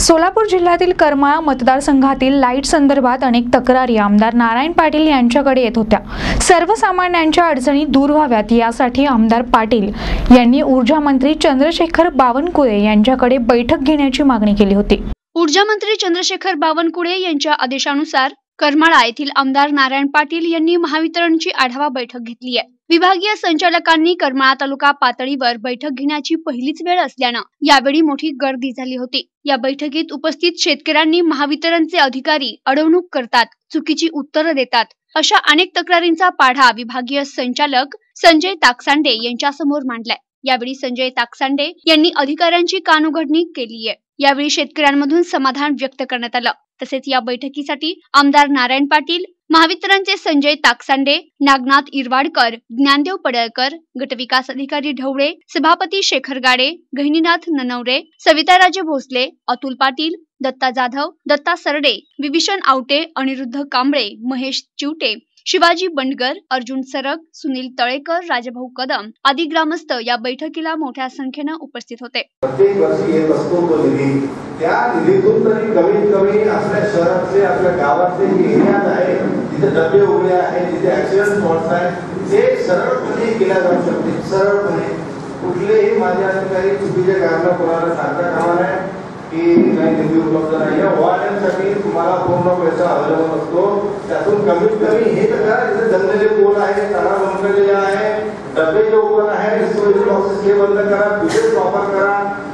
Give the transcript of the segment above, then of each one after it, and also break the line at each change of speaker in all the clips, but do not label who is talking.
सोलापूर जिल्ह्यातील करमाळा मतदारसंघातील लाईट संदर्भात अनेक तक्रारी आमदार नारायण पाटील यांच्याकडे येत होत्या। सर्वसामान्यांच्या अडचणी दूर व्हाव्यात यासाठी आमदार पाटील यांनी ऊर्जा मंत्री चंद्रशेखर बावनकुळे यांच्याकडे बैठक घेण्याची मागणी केली होती।
ऊर्जा मंत्री चंद्रशेखर बावनकुळे यांच्या आदेशानुसार करमाळा येथील आमदार नारायण पाटील यांनी महावितरणची आढावा बैठक घेतली आहे। विभागीय संचालकांनी करमाळा तालुका पातळीवर बैठक घेण्याची पहिलीच वेळ असल्याने यावेळी मोठी गर्दी झाली होती। या बैठकीत उपस्थित शेतकऱ्यांनी महावितरणचे अधिकारी अडवणूक करतात, चुकीची उत्तरे देतात अशा अनेक तक्रारींचा पाढा विभागीय संचालक संजय ताकसांडे यांच्या समोर मांडलाय। यावेळी संजय ताकसांडे यांनी अधिकाऱ्यांची कानउघडणी केली आहे। यावेळी शेतकऱ्यांमधून समाधान व्यक्त करण्यात आलं। तसेच या बैठकीसाठी आमदार नारायण पाटील, महावितरणचे संजय ताकसांडे, नागनाथ इरवाडकर, ज्ञानदेव पडळकर, गटविकास अधिकारी ढवळे, सभापती शेखर गाडे, गहिनीनाथ ननवरे, सविताराजे भोसले, अतुल पाटील, दत्ता जाधव, दत्ता सरडे, विभीषण आवटे, अनिरुद्ध कांबळे, महेश चिवटे, शिवाजी बंडगर, अर्जुन सरग, सुनील तळेकर, राजभाऊ कदम आदी ग्रामस्थ या बैठकीला मोठ्या संख्येने उपस्थित होते।
प्रत्येक वर्षी येत असतो तो निधी, त्या निधीतून तरी कमीत कमी आपल्या शहरातले आपल्या गावातले जे एरियाज आहे जिथे डबे उघडे आहेत, जिथे ऍक्सिडेंट स्पॉट्स आहेत ते सरळपणे केल्या जाऊ शकते। सरळपणे कुठलेही माझे अधिकारी चुकीचे कारण कोणाला सांगता कामा नये की नाही निधी उपलब्ध नाही। या वाहनांसाठी तुम्हाला पूर्ण पैसा अवेलेबल असतो, त्यातून कमीत कमी हे तर करा जिथे जमलेले पोल आहे, तारा बंद केलेले आहे, डबे जे ओपन आहे सोयीचे बॉक्सेस हे बंद करा, बिल्डिंग प्रॉपर करा,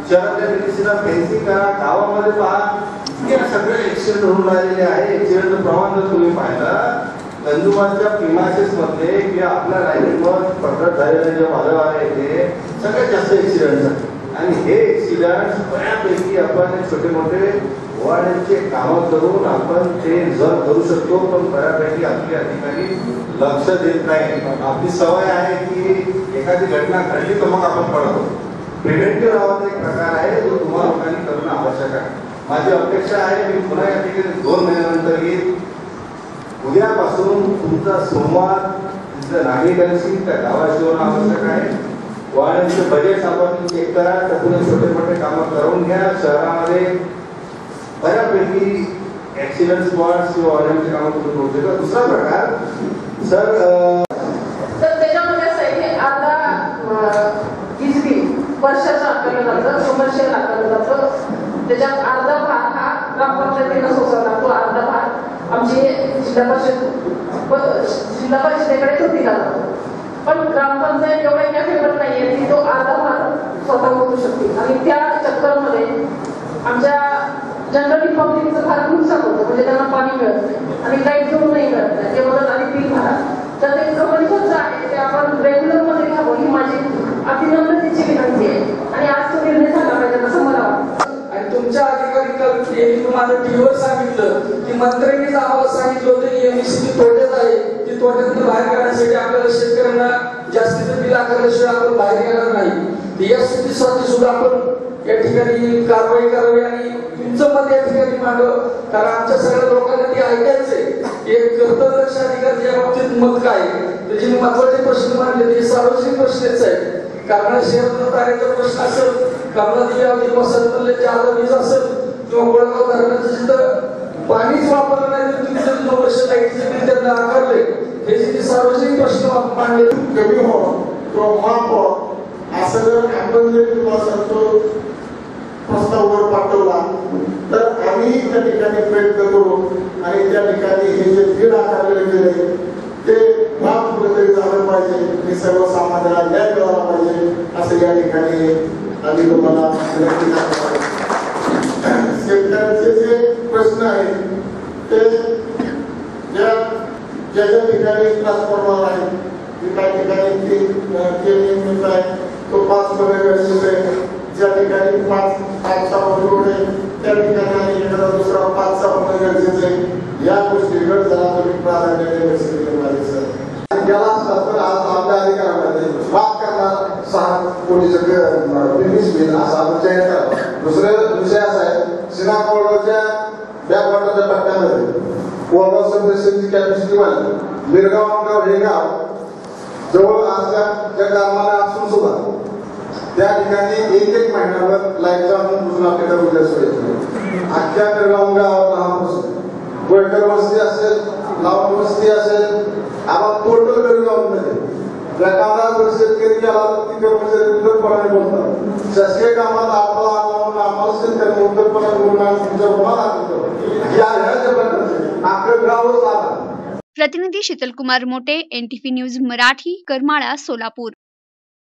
शहराच्या दिशेला फेन्सिंग करा, गावामध्ये पहा या सगळे ऍक्सिडेंट होऊन राहिलेले आहे। ऍक्सिडेंटचं प्रमाण जर तुम्ही पाहिलं गंजूमाच्या प्रिमायसेस मध्ये किंवा आपल्या लाईनीवर प्रकट झालेले जे वादळ आहे ते सगळ्यात जास्त ऍक्सिडेंट आहे आणि हे ऍक्सिडेंट बऱ्यापैकी आपण छोटे मोठे वाढीचे कामं करून आपण ते जर करू शकतो, पण बऱ्यापैकी आपले अधिकारी लक्ष देत नाही। आपली सवय आहे की एखादी घटना घडली तर मग आपण पडतो। प्रिव्हेंटिव्ह नावाचा एक प्रकार आहे जो तुम्हाला लोकांनी करणं आवश्यक आहे। माझी अपेक्षा आहे मी पुन्हा या ठिकाणी 2 महिन्यानंतर येईल। उद्यापासून तुमचा संवाद नागरिकांशी त्या गावाशी होणं आवश्यक आहे। वाहनांचे बजेट आपण चेक करा, त्यातून छोटे मोठे कामं करून घ्या। शहरामध्ये बऱ्यापैकी ऍक्सिडेंट स्पॉट्स किंवा वाहनांची कामं करून होते का। दुसरा प्रकार सर
त्याच्यामध्ये असं आहे की अर्धा वीज बिल वर्षाचं आकारलं जातं, कमर्शियल आकारलं जातं। त्याच्यात अर्धा भाग हा ग्रामपंचायतीला सोसावा लागतो, अर्धा भाग आमची जिल्हा परिषदेकडे दिला जातो। पण ग्रामपंचायत एवढ्या कॅपेबल नाहीये की तो अर्धा भाग स्वतः करू शकते आणि त्या चक्करमध्ये आमच्या जनरली पब्लिकचं फार नुकसान होतं, म्हणजे त्यांना पाणी मिळत नाही आणि लाईट जोड नाही मिळत नाही, ते म्हणत आणि बिल भरा। तर ते कमी खर्च आहे ते आपण रेग्युलर मध्ये घ्यावं ही माझी अभिनंदनेची विनंती आहे आणि आज तो निर्णय झाला पाहिजे असं मला वाटतं।
आणि तुमच्या अधिकारी माझं टीव्हीवर सांगितलं की मंत्र्यांनी आम्हाला सांगितलं होतं की एमएससी तोट्यात आहे, ती तोट्यातून बाहेर काढण्यासाठी आपल्याला शेतकऱ्यांना जास्तीचं बिल आकारल्याशिवाय आपण बाहेर येणार नाही। या स्थितीसाठी सुद्धा आपण या ठिकाणी कारवाई करावी आणि तुमचं मत या ठिकाणी मांडावं, कारण आमच्या सगळ्या लोकांना ते ऐकायचंय की एक कर्तव्यदक्ष अधिकारी या बाबतीत मत काय। तर जे महत्वाचे प्रश्न मांडले ते सार्वजनिक प्रश्नच आहे, कारण शहर कार्याचा प्रश्न असेल, कमलादेवी वसंतमधले ज्यादा वीज असेल किंवा गोळगाव धरणाचं जिथं पाणीच वापरलं नाही तर तुम्ही जर 9 वर्ष लाईटचे बिल त्यांना आकारले, हे जे सार्वजनिक प्रश्न मांडले
कमी हो किंवा माफ हो असं जर आपण जर प्रस्तावावर पाठवला तर आम्ही त्या ठिकाणी प्रयत्न करू आणि त्या ठिकाणी हे जे बिल आकारले गेले ते माफ कुठेतरी झालं पाहिजे, हे सर्वसामान्यांना न्याय मिळाला पाहिजे असं या ठिकाणी आम्ही तुम्हाला विनंती करतो। शेतकऱ्यांचे जे प्रश्न आहेत ते ज्या ठिकाणी ट्रान्सफॉर्मर आहे त्या ठिकाणी मिळत आहे तो 5 गरजेचं आहे, ज्या ठिकाणी 5चा रोड आहे त्या ठिकाणी एखादा दुसरा 5चा होणं गरजेचं आहे। या गोष्टीकडे जरा तुम्ही प्राधान्य दिलं पाहिजे सर।
ज्याला असतात आज आपल्या अधिकाऱ्यांमध्ये माफ करणार 6 कोटीचं बिल असा आपण जाहीर करावा। दुसरं विषय असा आहे सिना कोळगावच्या बॅकवॉटरच्या टप्प्यामध्ये कोळगाव सबस्टेशनची कॅपॅसिटी वाढली, मिरगाव हे गाव जवळ आजच्या गावाला असून सुद्धा त्या ठिकाणी 1 महिन्यावर लाईट जाऊन आपल्याकडे उद्या सोडायचं अख्ख्या करगाव गावात हा प्रश्न गोयकर वस्ती असेल, लावण वस्ती असेल, आम्हाला टोटल करगावमध्ये एखादा शेतकरी गेला तर ती कर्मचारी उद्धटपणाने बोलतात. शासकीय कामात आम्हाला शेतकऱ्यांना उद्धटपणाने बोलणार तुमच्या गुन्हा दाखल या प्रकारचे अख्खं गावच आला.
प्रतिनिधी शीतलकुमार मोटे, NTV न्यूज मराठी, करमाळा, सोलापूर.